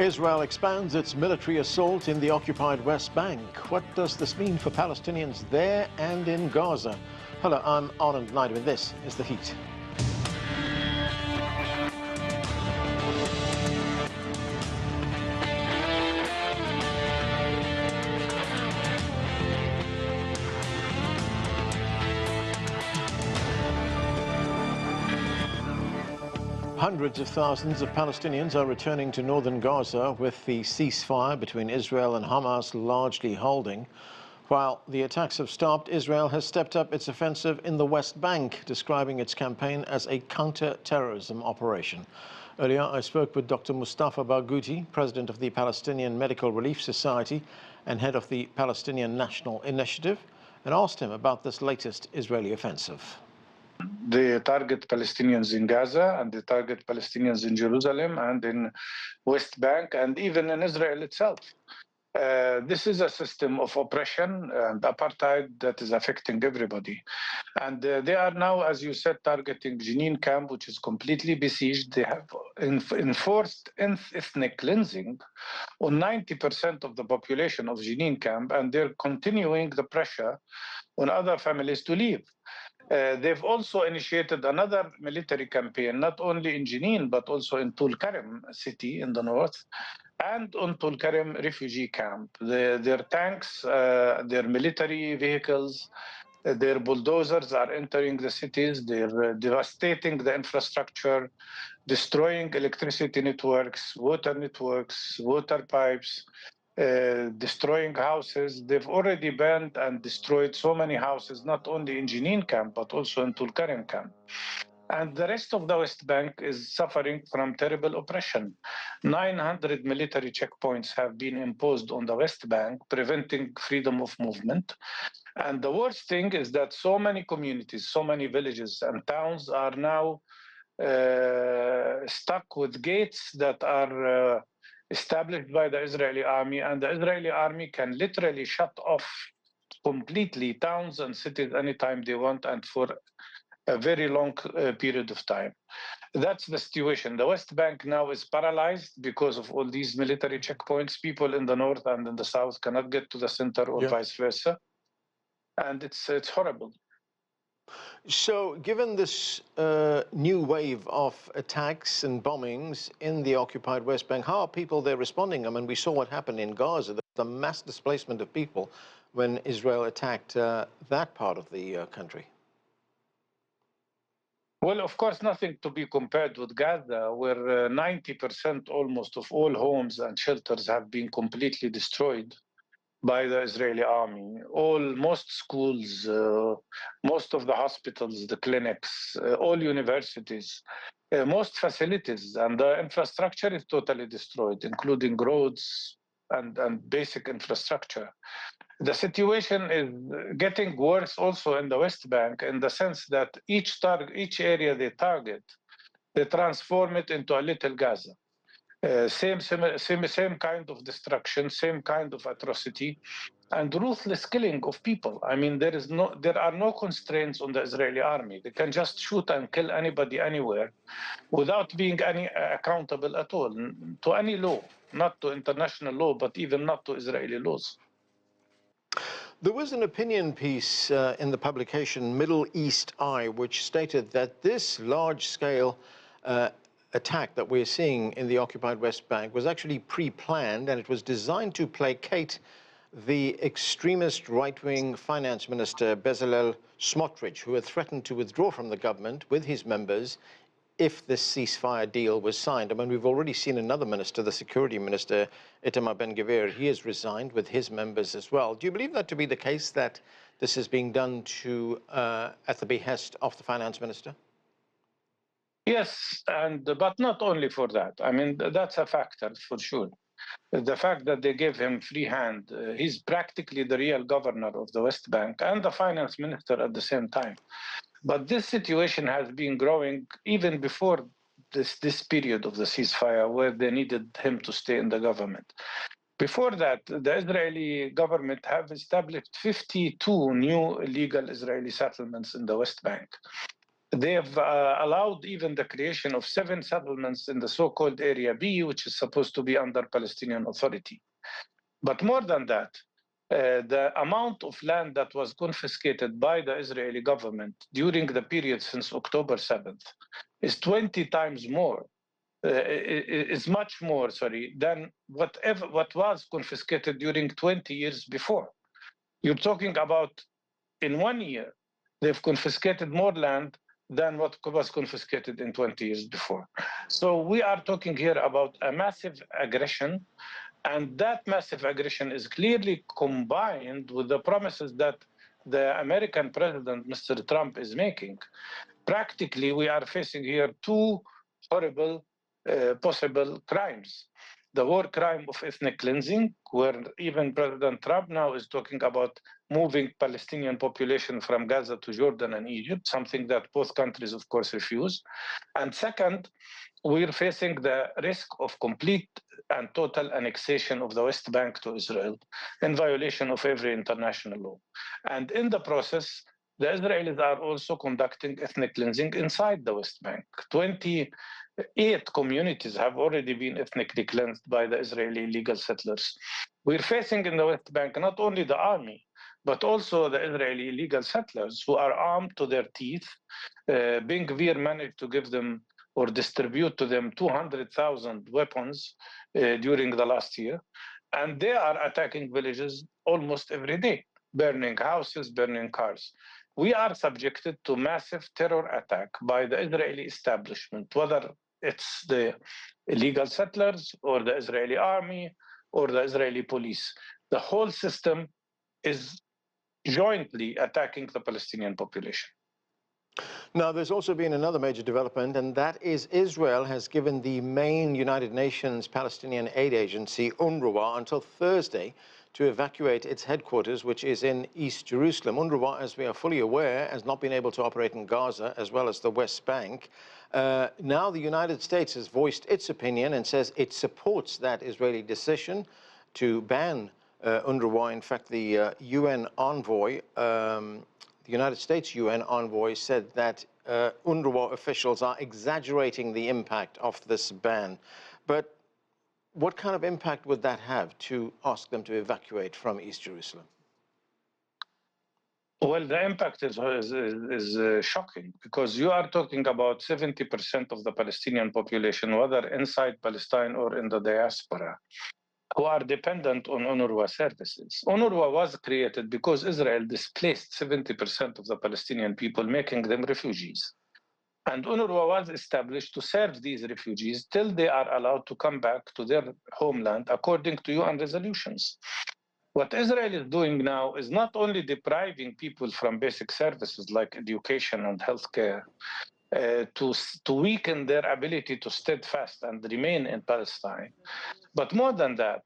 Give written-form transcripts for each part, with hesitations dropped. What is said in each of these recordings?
Israel expands its military assault in the occupied West Bank. What does this mean for Palestinians there and in Gaza? Hello, I'm Anand Naidu, and this is The Heat. Hundreds of thousands of Palestinians are returning to northern Gaza, with the ceasefire between Israel and Hamas largely holding. While the attacks have stopped, Israel has stepped up its offensive in the West Bank, describing its campaign as a counter-terrorism operation. Earlier, I spoke with Dr. Mustafa Barghouti, president of the Palestinian Medical Relief Society and head of the Palestinian National Initiative, and asked him about this latest Israeli offensive. They target Palestinians in Gaza, and they target Palestinians in Jerusalem and in West Bank, and even in Israel itself. This is a system of oppression and apartheid that is affecting everybody. And they are now, as you said, targeting Jenin camp, which is completely besieged. They have enforced ethnic cleansing on 90% of the population of Jenin camp, and they're continuing the pressure on other families to leave. They've also initiated another military campaign, not only in Jenin, but also in Tulkarem city in the north, and on Tulkarem refugee camp. Their tanks, their military vehicles, their bulldozers are entering the cities. They're devastating the infrastructure, destroying electricity networks, water pipes, destroying houses. They've already burned and destroyed so many houses, not only in Jenin camp, but also in Tulkarem camp. And the rest of the West Bank is suffering from terrible oppression. 900 military checkpoints have been imposed on the West Bank, preventing freedom of movement. And the worst thing is that so many communities, so many villages and towns are now stuck with gates that are established by the Israeli army, and the Israeli army can literally shut off completely towns and cities anytime they want and for a very long period of time. That's the situation. The West Bank now is paralyzed because of all these military checkpoints. People in the north and in the south cannot get to the center or vice versa. And it's horrible. So, given this new wave of attacks and bombings in the occupied West Bank, how are people there responding? I mean, we saw what happened in Gaza, the mass displacement of people when Israel attacked that part of the country. Well, of course, nothing to be compared with Gaza, where 90% almost of all homes and shelters have been completely destroyed by the Israeli army. Most schools, most of the hospitals, the clinics, all universities, most facilities, and the infrastructure is totally destroyed, including roads and basic infrastructure. The situation is getting worse also in the West Bank, in the sense that each area they target, they transform it into a little Gaza. Same kind of destruction, same kind of atrocity, and ruthless killing of people. I mean, there are no constraints on the Israeli army. They can just shoot and kill anybody anywhere without being accountable at all to any law, not to international law, but even not to Israeli laws. There was an opinion piece in the publication Middle East Eye, which stated that this large-scale attack that we're seeing in the occupied West Bank was actually pre-planned, and it was designed to placate the extremist right-wing finance minister Bezalel Smotrich, who had threatened to withdraw from the government with his members if this ceasefire deal was signed. I mean, we've already seen another minister, the security minister, Itamar Ben-Gvir. He has resigned with his members as well. Do you believe that to be the case, that this is being done at the behest of the finance minister? Yes, but not only for that. I mean, that's a factor for sure. The fact that they gave him free hand, he's practically the real governor of the West Bank and the finance minister at the same time. But this situation has been growing even before this period of the ceasefire, where they needed him to stay in the government. Before that, the Israeli government have established 52 new illegal Israeli settlements in the West Bank. They have allowed even the creation of 7 settlements in the so-called Area B, which is supposed to be under Palestinian Authority. But more than that, the amount of land that was confiscated by the Israeli government during the period since October 7th is 20 times more, is much more, than what was confiscated during 20 years before. You're talking about in 1 year, they've confiscated more land than what was confiscated in 20 years before. So we are talking here about a massive aggression, and that massive aggression is clearly combined with the promises that the American president, Mr. Trump, is making. Practically, we are facing here two horrible possible crimes. The war crime of ethnic cleansing, where even President Trump now is talking about moving Palestinian population from Gaza to Jordan and Egypt, something that both countries, of course, refuse. And second, we're facing the risk of complete and total annexation of the West Bank to Israel in violation of every international law. And in the process, the Israelis are also conducting ethnic cleansing inside the West Bank. 28 communities have already been ethnically cleansed by the Israeli illegal settlers. We're facing in the West Bank not only the army, but also the Israeli illegal settlers who are armed to their teeth. Ben Gvir managed to give them or distribute to them 200,000 weapons during the last year. And they are attacking villages almost every day, burning houses, burning cars. We are subjected to massive terror attack by the Israeli establishment, whether it's the illegal settlers or the Israeli army or the Israeli police. The whole system is jointly attacking the Palestinian population. Now, there's also been another major development, and that is Israel has given the main United Nations Palestinian aid agency, UNRWA, until Thursday to evacuate its headquarters, which is in East Jerusalem. UNRWA, as we are fully aware, has not been able to operate in Gaza as well as the West Bank. Now the United States has voiced its opinion and says it supports that Israeli decision to ban UNRWA. In fact, the UN envoy, the United States UN envoy, said that UNRWA officials are exaggerating the impact of this ban. But what kind of impact would that have to ask them to evacuate from East Jerusalem? Well, the impact is shocking, because you are talking about 70% of the Palestinian population, whether inside Palestine or in the diaspora, who are dependent on UNRWA services. UNRWA was created because Israel displaced 70% of the Palestinian people, making them refugees. And UNRWA was established to serve these refugees till they are allowed to come back to their homeland according to UN resolutions. What Israel is doing now is not only depriving people from basic services like education and healthcare, to weaken their ability to steadfast and remain in Palestine. But more than that,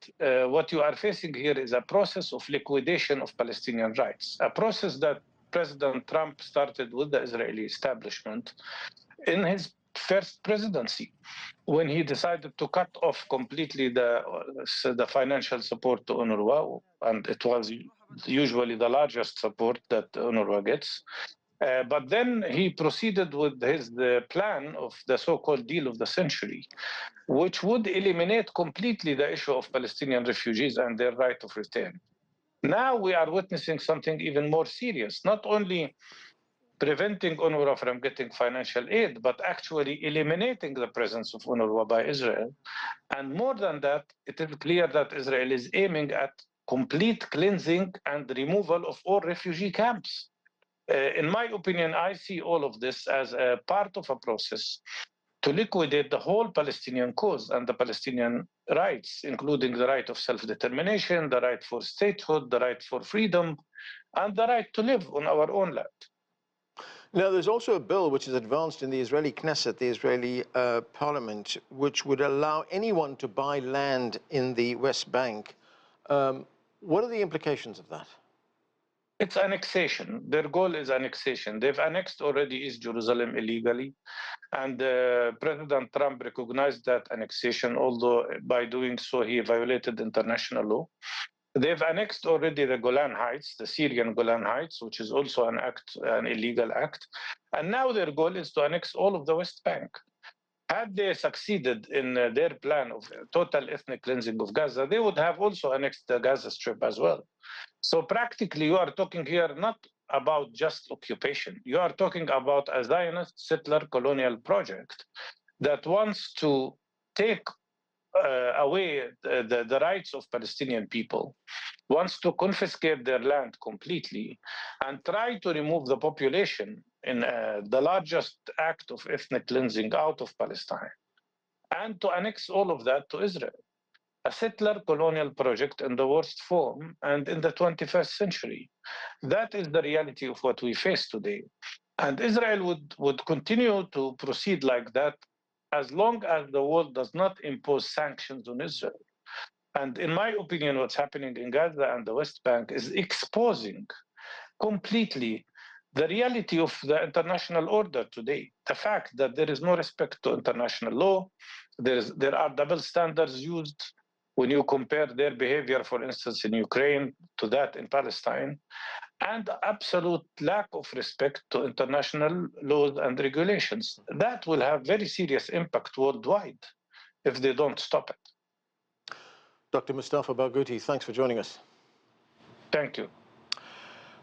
what you are facing here is a process of liquidation of Palestinian rights, a process that President Trump started with the Israeli establishment in his first presidency, when he decided to cut off completely the financial support to UNRWA, and it was usually the largest support that UNRWA gets. But then he proceeded with his plan of the so-called deal of the century, which would eliminate completely the issue of Palestinian refugees and their right of return. Now we are witnessing something even more serious, not only preventing UNRWA from getting financial aid, but actually eliminating the presence of UNRWA by Israel. And more than that, it is clear that Israel is aiming at complete cleansing and removal of all refugee camps. In my opinion, I see all of this as a part of a process to liquidate the whole Palestinian cause and the Palestinian rights, including the right of self-determination, the right for statehood, the right for freedom, and the right to live on our own land. Now, there's also a bill which is advanced in the Israeli Knesset, the Israeli parliament, which would allow anyone to buy land in the West Bank. What are the implications of that? It's annexation. Their goal is annexation. They've annexed already East Jerusalem illegally. And President Trump recognized that annexation, although by doing so, he violated international law. They've annexed already the Golan Heights, the Syrian Golan Heights, which is also an illegal act. And now their goal is to annex all of the West Bank. Had they succeeded in their plan of total ethnic cleansing of Gaza, they would have also annexed the Gaza Strip as well. So practically, you are talking here not about just occupation. You are talking about a Zionist settler colonial project that wants to take away the rights of Palestinian people, wants to confiscate their land completely, and try to remove the population in the largest act of ethnic cleansing out of Palestine, and to annex all of that to Israel. A settler colonial project in the worst form and in the 21st century. That is the reality of what we face today. And Israel would continue to proceed like that as long as the world does not impose sanctions on Israel. And in my opinion, what's happening in Gaza and the West Bank is exposing completely the reality of the international order today. The fact that there is no respect to international law, there are double standards used when you compare their behavior, for instance, in Ukraine to that in Palestine, and absolute lack of respect to international laws and regulations. That will have very serious impact worldwide if they don't stop it. Dr. Mustafa Barghouti, thanks for joining us. Thank you.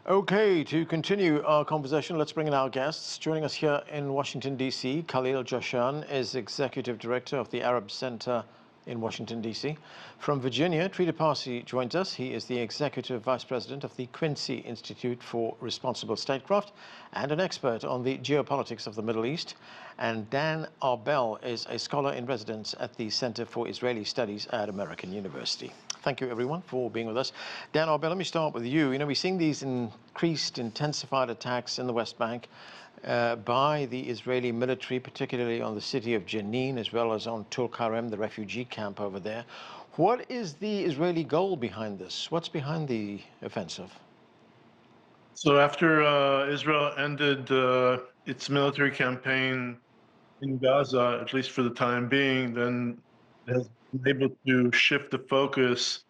Okay, to continue our conversation, let's bring in our guests. Joining us here in Washington, D.C., Khalil Jahshan is Executive Director of the Arab Center in Washington, D.C. From Virginia, Trita Parsi joins us. He is the Executive Vice President of the Quincy Institute for Responsible Statecraft and an expert on the geopolitics of the Middle East. And Dan Arbel is a scholar in residence at the Center for Israeli Studies at American University. Thank you, everyone, for being with us. Dan Arbel, let me start with you. You know, we're seeing these increased, intensified attacks in the West Bank by the Israeli military, particularly on the city of Jenin, as well as on Tulkarem, the refugee camp over there. What is the Israeli goal behind this? What's behind the offensive? So after Israel ended its military campaign in Gaza, at least for the time being, then it has been able to shift the focus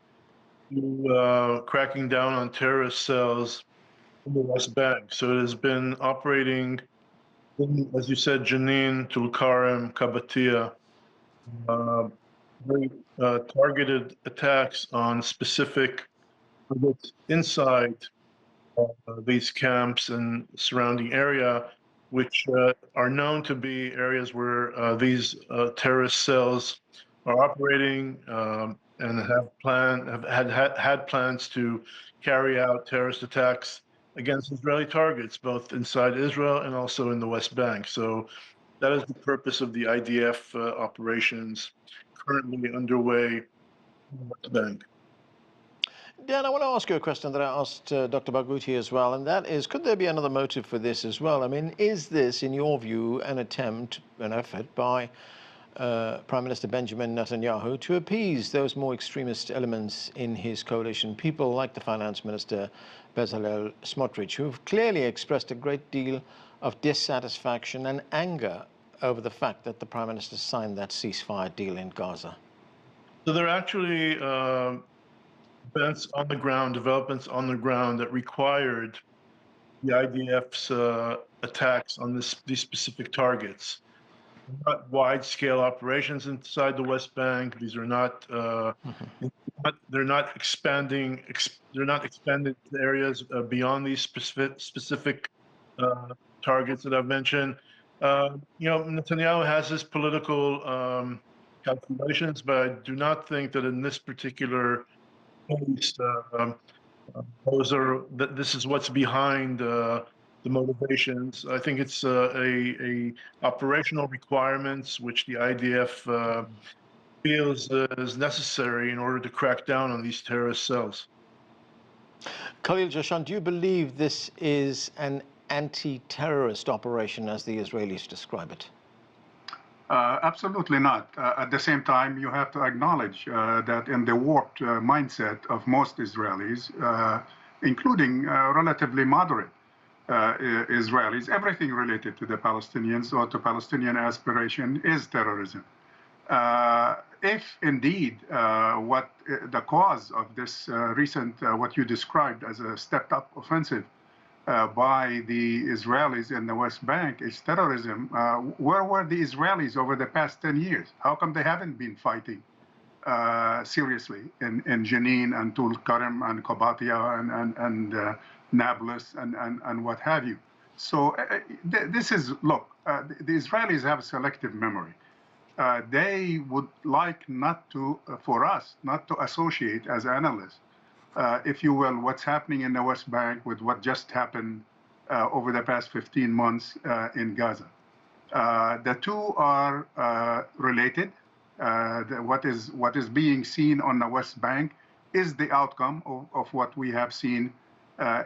to cracking down on terrorist cells in the West Bank. So it has been operating in, as you said, Jenin, Tulkarem, Qabatia, very targeted attacks on specific targets inside these camps and surrounding area, which are known to be areas where these terrorist cells are operating and have had plans to carry out terrorist attacks against Israeli targets, both inside Israel and also in the West Bank. So that is the purpose of the IDF operations currently underway in the West Bank. Dan, I want to ask you a question that I asked Dr. Barghouti as well, and that is, could there be another motive for this as well? I mean, is this, in your view, an effort by Prime Minister Benjamin Netanyahu to appease those more extremist elements in his coalition, people like the Finance Minister Bezalel Smotrich, who've clearly expressed a great deal of dissatisfaction and anger over the fact that the Prime Minister signed that ceasefire deal in Gaza? So there are actually events on the ground, developments on the ground that required the IDF's attacks on these specific targets. Not wide-scale operations inside the West Bank. These are not. They're not expanding. They're not expanded to areas beyond these specific targets that I've mentioned. You know, Netanyahu has his political calculations, but I do not think that in this particular case, this is what's behind the motivations. I think it's a operational requirements which the IDF feels is necessary in order to crack down on these terrorist cells. Khalil Jahshan, do you believe this is an anti-terrorist operation as the Israelis describe it? Absolutely not. At the same time, you have to acknowledge that in the warped mindset of most Israelis, including relatively moderate Israelis, everything related to the Palestinians or to Palestinian aspiration is terrorism. If indeed what the cause of this recent, what you described as a stepped-up offensive by the Israelis in the West Bank is terrorism, where were the Israelis over the past 10 years? How come they haven't been fighting seriously in Jenin and Tul Karim and Qabatia and Nablus and what have you? So this is, look, the Israelis have selective memory. They would like not to, for us, not to associate as analysts, if you will, what's happening in the West Bank with what just happened over the past 15 months in Gaza. The two are related. What is being seen on the West Bank is the outcome of what we have seen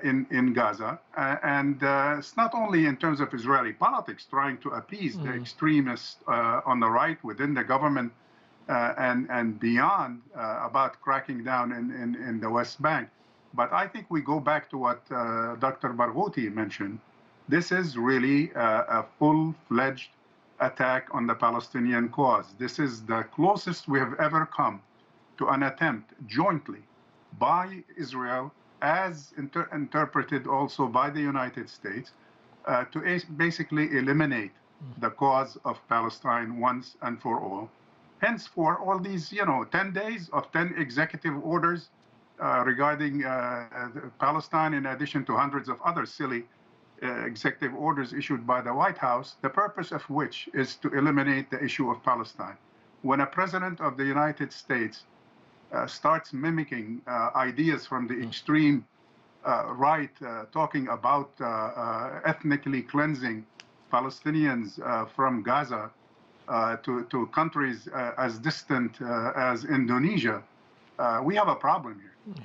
in Gaza. And it's not only in terms of Israeli politics trying to appease the extremists on the right within the government and beyond about cracking down in the West Bank. But I think we go back to what Dr. Barghouti mentioned. This is really a full-fledged attack on the Palestinian cause. This is the closest we have ever come to an attempt jointly by Israel, as interpreted also by the United States, to basically eliminate the cause of Palestine once and for all. Hence, for all these, 10 days of 10 executive orders regarding Palestine, in addition to hundreds of other silly executive orders issued by the White House, the purpose of which is to eliminate the issue of Palestine. When a president of the United States starts mimicking ideas from the extreme right, talking about ethnically cleansing Palestinians from Gaza to countries as distant as Indonesia, we have a problem here. Yeah.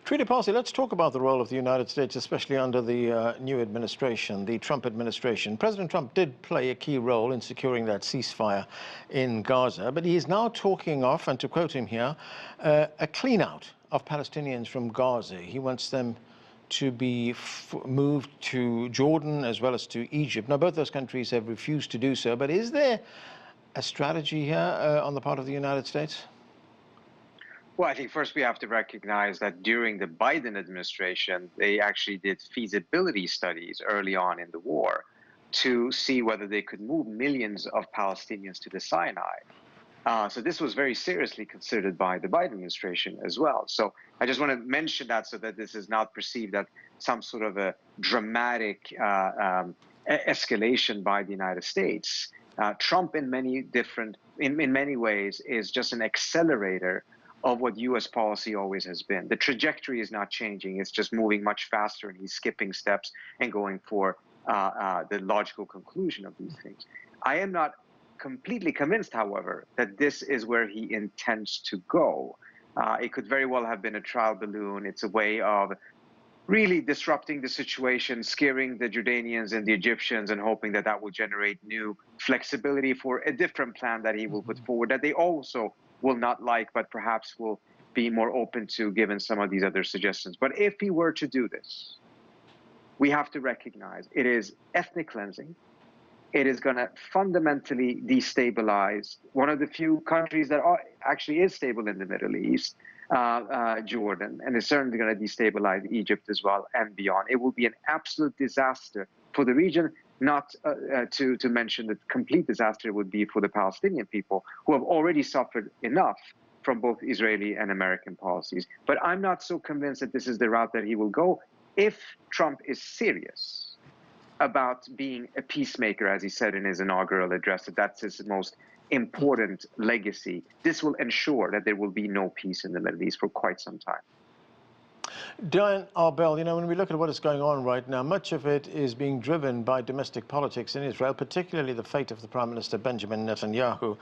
Trita, Parsi, let's talk about the role of the United States, especially under the new administration, the Trump administration. President Trump did play a key role in securing that ceasefire in Gaza, but he is now talking of, and to quote him here, a clean out of Palestinians from Gaza. He wants them to be moved to Jordan as well as to Egypt. Now, both those countries have refused to do so, but is there a strategy here on the part of the United States? Well, I think first we have to recognize that during the Biden administration, they actually did feasibility studies early on in the war to see whether they could move millions of Palestinians to the Sinai. So this was very seriously considered by the Biden administration as well. So I just want to mention that so that this is not perceived as some sort of a dramatic escalation by the United States. Trump, in many ways, is just an accelerator of what U.S. policy always has been. The trajectory is not changing. It's just moving much faster, and he's skipping steps and going for the logical conclusion of these things. I am not completely convinced, however, that this is where he intends to go. It could very well have been a trial balloon. It's a way of really disrupting the situation, scaring the Jordanians and the Egyptians, and hoping that that will generate new flexibility for a different plan that he will put forward that they also will not like, but perhaps will be more open to given some of these other suggestions. But if he were to do this, we have to recognize it is ethnic cleansing. It is going to fundamentally destabilize one of the few countries that actually is stable in the Middle East, Jordan, and it's certainly going to destabilize Egypt as well and beyond. It will be an absolute disaster for the region, not to mention the complete disaster it would be for the Palestinian people, who have already suffered enough from both Israeli and American policies. But I'm not so convinced that this is the route that he will go if Trump is serious about being a peacemaker, as he said in his inaugural address, that that's his most important legacy. This will ensure that there will be no peace in the Middle East for quite some time. Diane Arbel, when we look at what is going on right now, much of it is being driven by domestic politics in Israel, particularly the fate of the Prime Minister Benjamin Netanyahu.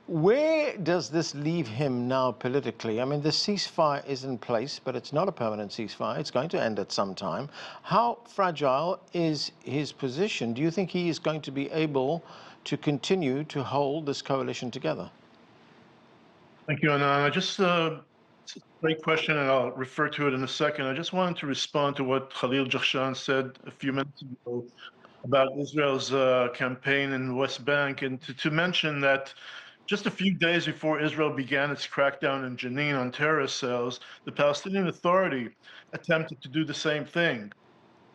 Where does this leave him now politically? I mean, the ceasefire is in place, but it's not a permanent ceasefire. It's going to end at some time. How fragile is his position? Do you think he is going to be able to continue to hold this coalition together? Thank you, Anand. It's a great question, and I'll refer to it in a second. I just wanted to respond to what Khalil Jahshan said a few minutes ago about Israel's campaign in the West Bank, and to mention that just a few days before Israel began its crackdown in Jenin on terrorist cells, the Palestinian Authority attempted to do the same thing.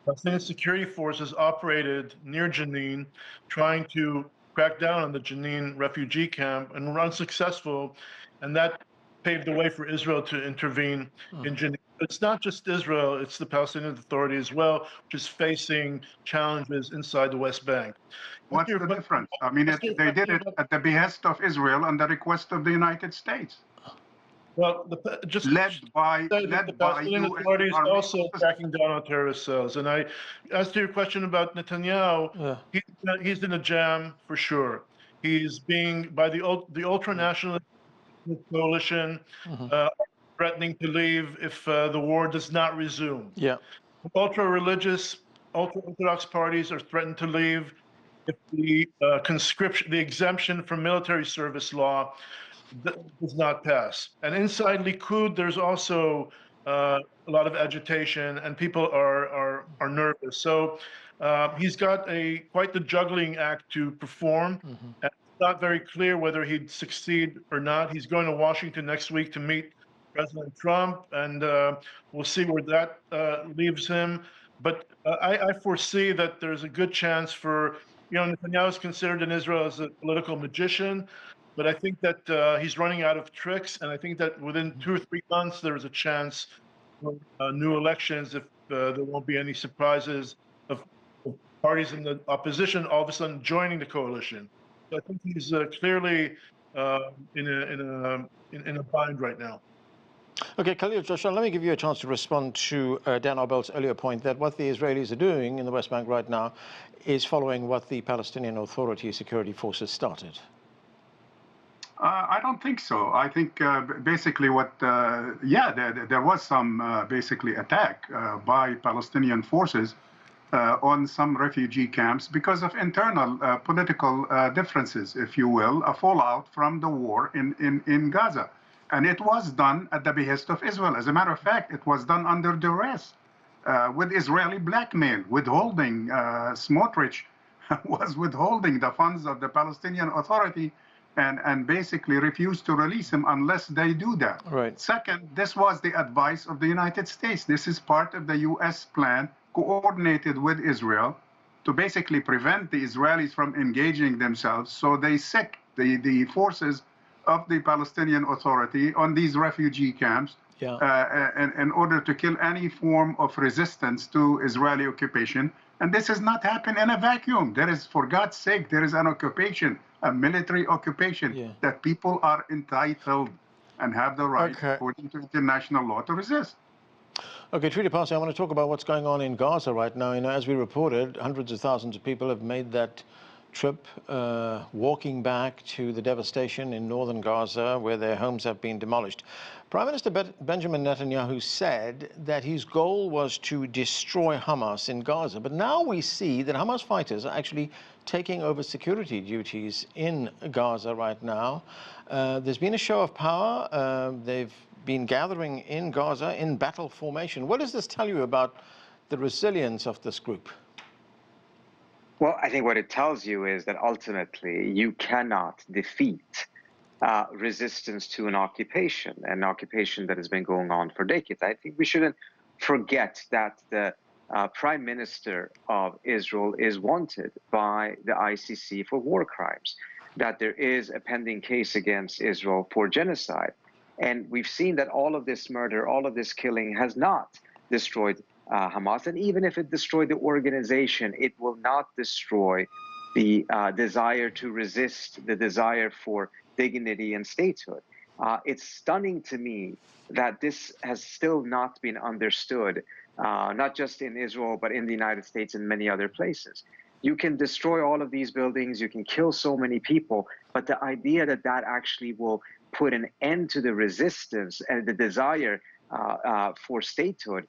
Palestinian security forces operated near Jenin, trying to crack down on the Jenin refugee camp, and were unsuccessful, and that paved the way for Israel to intervene in Jenin. It's not just Israel, it's the Palestinian Authority as well, which is facing challenges inside the West Bank. What's the difference? I mean, they did it at the behest of Israel and the request of the United States. Well, just led by the Palestinian US Authority is Army also cracking down on terrorist cells. And as to your question about Netanyahu, he's in a jam for sure. He's being by the ultra-nationalist coalition threatening to leave if the war does not resume. Yeah. Ultra-religious, ultra-Orthodox parties are threatened to leave if the exemption from military service law does not pass. And inside Likud, there's also a lot of agitation, and people are nervous. So he's got quite the juggling act to perform. And it's not very clear whether he'd succeed or not. He's going to Washington next week to meet President Trump, and we'll see where that leaves him. But I foresee that there's a good chance for, Netanyahu is considered in Israel as a political magician. But I think that he's running out of tricks, and I think that within 2 or 3 months, there is a chance for new elections if there won't be any surprises of parties in the opposition all of a sudden joining the coalition. So I think he's clearly in a bind right now. Okay, Khalil, Jahshan, let me give you a chance to respond to Dan Arbel's earlier point that what the Israelis are doing in the West Bank right now is following what the Palestinian Authority security forces started. I don't think so. I think basically there was some basically attack by Palestinian forces on some refugee camps because of internal political differences, if you will, a fallout from the war in Gaza. And it was done at the behest of Israel. As a matter of fact, it was done under duress with Israeli blackmail, withholding. Smotrich was withholding the funds of the Palestinian Authority and basically refused to release him unless they do that. Right. Second, this was the advice of the United States. This is part of the U.S. plan coordinated with Israel to basically prevent the Israelis from engaging themselves. So they sic the forces of the Palestinian Authority on these refugee camps in order to kill any form of resistance to Israeli occupation. And this has not happened in a vacuum. There is, for God's sake, there is an occupation, a military occupation that people are entitled and have the right, according to international law, to resist. Okay, Trita, Parsi, I want to talk about what's going on in Gaza right now. As we reported, hundreds of thousands of people have made that trip, walking back to the devastation in northern Gaza, where their homes have been demolished. Prime Minister Benjamin Netanyahu said that his goal was to destroy Hamas in Gaza. But now we see that Hamas fighters are actually taking over security duties in Gaza right now. There's been a show of power. They've been gathering in Gaza in battle formation. What does this tell you about the resilience of this group? Well, I think what it tells you is that ultimately you cannot defeat resistance to an occupation that has been going on for decades. I think we shouldn't forget that the Prime Minister of Israel is wanted by the ICC for war crimes, that there is a pending case against Israel for genocide. And we've seen that all of this murder, all of this killing has not destroyed Hamas. And even if it destroyed the organization, it will not destroy the desire to resist, the desire for dignity and statehood. It's stunning to me that this has still not been understood, not just in Israel, but in the United States and many other places. You can destroy all of these buildings, you can kill so many people, but the idea that that actually will put an end to the resistance and the desire for statehood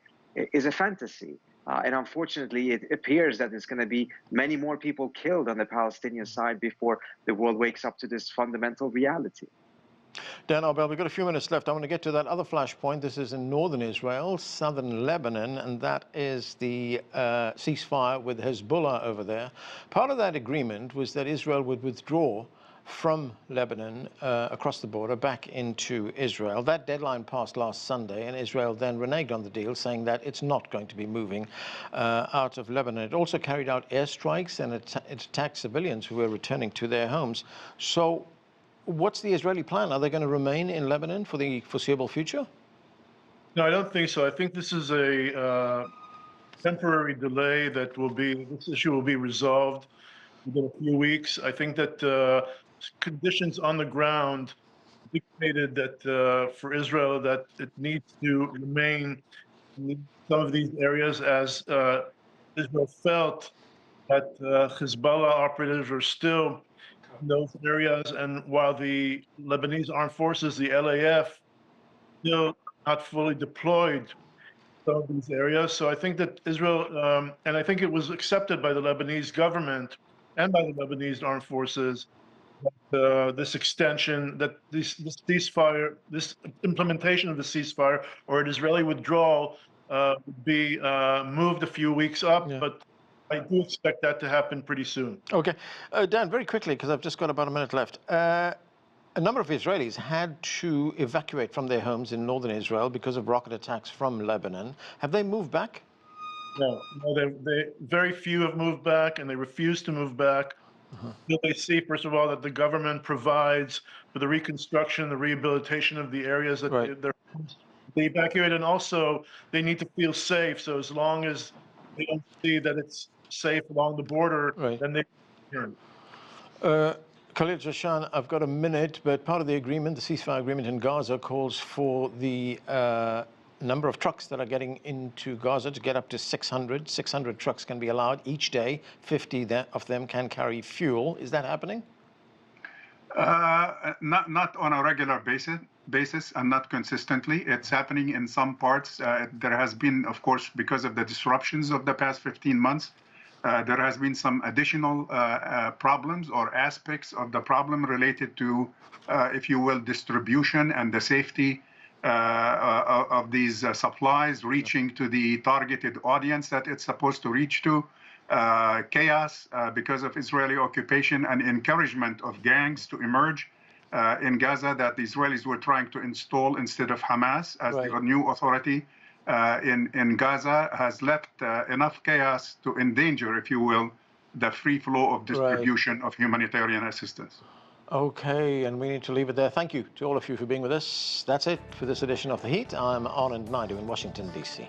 is a fantasy. And unfortunately, it appears that there's going to be many more people killed on the Palestinian side before the world wakes up to this fundamental reality. Dan Arbel, we've got a few minutes left. I want to get to that other flashpoint. This is in northern Israel, southern Lebanon, and that is the ceasefire with Hezbollah over there. Part of that agreement was that Israel would withdraw from Lebanon across the border back into Israel. That deadline passed last Sunday, and Israel then reneged on the deal, saying that it's not going to be moving out of Lebanon. It also carried out airstrikes, and it attacked civilians who were returning to their homes. So what's the Israeli plan? Are they going to remain in Lebanon for the foreseeable future? No, I don't think so. I think this is a temporary delay that this issue will be resolved within a few weeks. I think that conditions on the ground dictated that for Israel that it needs to remain in some of these areas, as Israel felt that Hezbollah operatives are still in those areas, and while the Lebanese armed forces, the LAF, still not fully deployed some of these areas. So I think that Israel, and I think it was accepted by the Lebanese government and by the Lebanese armed forces, that this extension, that this ceasefire, this implementation of the ceasefire or an Israeli withdrawal would be moved a few weeks up, but I do expect that to happen pretty soon. Okay. Dan, very quickly, because I've just got about a minute left. A number of Israelis had to evacuate from their homes in northern Israel because of rocket attacks from Lebanon. Have they moved back? No, very few have moved back, and they refuse to move back. They see, first of all, that the government provides for the reconstruction, the rehabilitation of the areas that they evacuate, and also they need to feel safe. So as long as they don't see that it's safe along the border, then they return. Khalil, Jahshan, I've got a minute, but part of the agreement, the ceasefire agreement in Gaza, calls for the number of trucks that are getting into Gaza to get up to 600. 600 trucks can be allowed each day. 50 of them can carry fuel. Is that happening? Not on a regular basis and not consistently. It's happening in some parts. There has been, of course, because of the disruptions of the past 15 months, there has been some additional problems or aspects of the problem related to, if you will, distribution and the safety of these supplies reaching to the targeted audience that it's supposed to reach to. Chaos because of Israeli occupation and encouragement of gangs to emerge in Gaza that the Israelis were trying to install instead of Hamas as the new authority in Gaza has left enough chaos to endanger, if you will, the free flow of distribution of humanitarian assistance. Okay, and we need to leave it there. Thank you to all of you for being with us. That's it for this edition of The Heat. I'm Anand Naidu in Washington, D.C.